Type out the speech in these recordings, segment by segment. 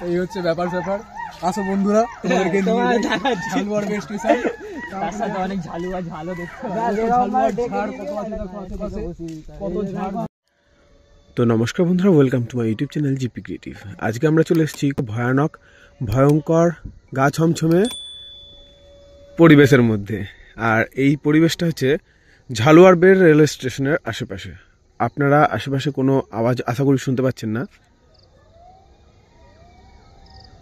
এই হচ্ছে ব্যাপার ব্যাপার। আসো বন্ধুরা, তোমাদেরকে ঝালুয়ার বেস্ট স্টেশন, তার সাথে অনেক ঝালুয়া ঝালও দেখতে পাবে। তো নমস্কার বন্ধুরা, welcome to my YouTube channel GP creative. আজকে আমরা চলে এসেছি ভয়ানক ভয়ঙ্কর গা ছমছমে পরিবেশের মধ্যে। আর এই পরিবেশটা হচ্ছে ঝালুয়ার বেড় রেলওয়ে স্টেশনের আশেপাশে। আপনারা আশেপাশে কোনো আওয়াজ আশা করি শুনতে পাচ্ছেন না,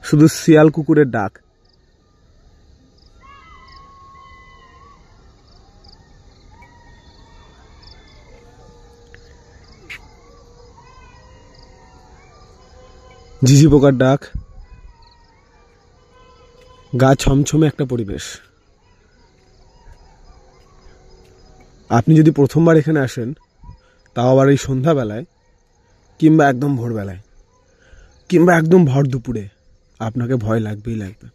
শুধু শিয়াল কুকুরের ডাক। ঝিঝি পোকার ডাক, গা ছমছমে একটা পরিবেশ। আপনি যদি প্রথমবার এখানে আসেন, তাও আবার এই সন্ধ্যাবেলায় কিংবা একদম ভোরবেলায় কিংবা একদম ভর দুপুরে, আপনাকে ভয় লাগবেই লাগবে।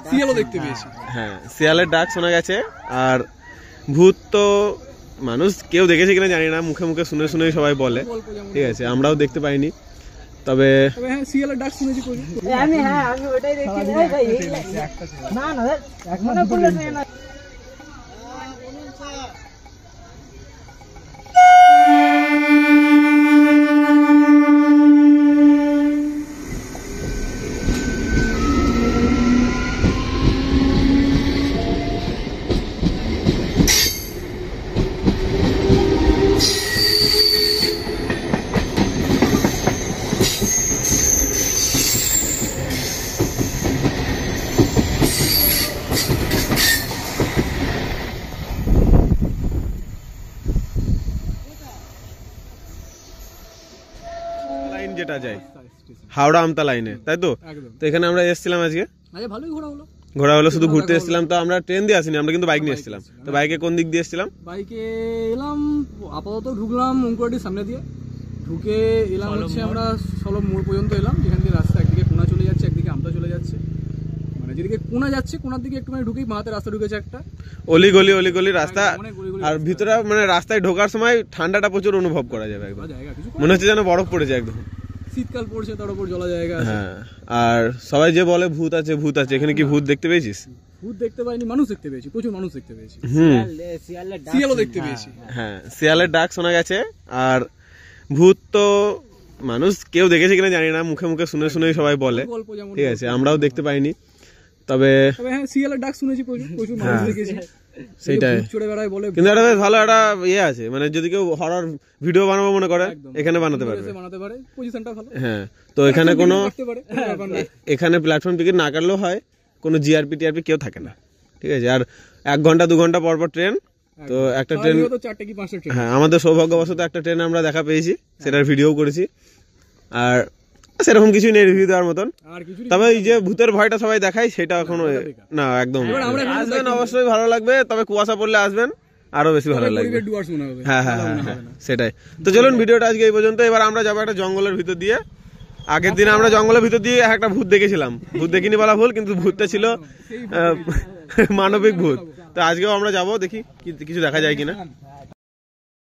শিয়ালও দেখতে পেয়েছি। হ্যাঁ, শিয়ালের ডাক শোনা গেছে। আর ভূত তো মানুষ কেউ দেখেছে কিনা জানি না, মুখে মুখে শুনে শুনেই সবাই বলে, ঠিক আছে, আমরাও দেখতে পাইনি। তবে হ্যাঁ, শিয়ালের ডাক শুনেছি। আমি ওটাই দেখি না না মনে পড়লো না। যেটা যায় হাওড়া আমতা লাইনে, তাই তো? তো এখানে আমরা এসেছিলাম আজকে, ভালোই ঘোরা হলো, শুধু ঘুরতে এসেছিলাম। তো আমরা ট্রেন দিয়ে আসিনি, আমরা কিন্তু বাইক নিয়ে এসেছিলাম। তো বাইকে কোন দিক দিয়ে এসেছিলাম? বাইকে এলাম, আপাতত ঢুকলাম মুঙ্কুয়াটির সামনে দিয়ে, ঢুকে এলাম হচ্ছে আমরা সলভ মোড় পর্যন্ত এলাম, যেখান দিয়ে রাস্তা একদিকে কোনা চলে যাচ্ছে, একদিকে আমতা চলে যাচ্ছে। মানে যেদিকে কোনা যাচ্ছে, কোনার দিকে একটু ঢুকেই বাঁতে রাস্তা ঢুকেছে একটা অলি গলি রাস্তা। আর ভিতরে মানে রাস্তায় ঢোকার সময় ঠান্ডাটা প্রচুর অনুভব করা যাবে, একদম মনে হচ্ছে যেন বরফ পড়ে যায়, একদম শীতকাল পড়ছে, তার উপর জলা জায়গা। হ্যাঁ, আর সবাই যে বলে ভূত আছে ভূত আছে, এখানে কি ভূত দেখতে পেয়েছিস? ভূত দেখতে পাইনি, মানুষ দেখতে পেয়েছি, প্রচুর মানুষ দেখতে পেয়েছি। শিয়ালও দেখতে পেয়েছি। হ্যাঁ, শিয়ালের ডাক শোনা গেছে। আর ভূত তো মানুষ কেউ দেখেছে কিনা জানি না, মুখে মুখে শুনে শুনেই সবাই বলে, ঠিক আছে, আমরাও দেখতে পাইনি। তবে হ্যাঁ, শিয়ালের ডাক শুনেছি, প্রচুর মানুষ দেখেছি, সেইটাই। কিন্তু এটা বেশ ভালো একটা ইয়ে আছে, মানে যদি কেউ হরর ভিডিও বানাবো মনে করে, এখানে বানাতে পারে। হ্যাঁ, তো এখানে কোনো এখানে প্ল্যাটফর্ম টিকিট না কাটলেও হয়, কোনো জিআরপি টিআরপি কেউ থাকে না, ঠিক আছে। আর 1 ঘন্টা 2 ঘন্টা পর পর ট্রেন, তো একটা ট্রেন, হ্যাঁ, আমাদের সৌভাগ্যবশত একটা ট্রেন আমরা দেখা পেয়েছি, সেটার ভিডিও করেছি। আর সেরকম কিছুই নেই রিভিউ দেওয়ার মতন। তবে এই যে ভূতের ভয়টা সবাই দেখায়, সেটা এখনো না, একদম আসবেন, অবশ্যই ভালো লাগবে। তবে কুয়াশা পড়লে আসবেন, আরো বেশি ভালো লাগবে। হ্যাঁ হ্যাঁ হ্যাঁ, সেটাই। তো চলুন, ভিডিওটা আজকে এই পর্যন্ত। এবার আমরা যাবো একটা জঙ্গলের ভিতর দিয়ে। আগের দিন আমরা জঙ্গলের ভিতর দিয়ে একটা ভূত দেখেছিলাম, ভূত দেখিনি বলা ভুল, কিন্তু ভূতটা ছিল মানবিক ভূত। তো আজকেও আমরা যাবো, দেখি কিছু দেখা যায় কিনা।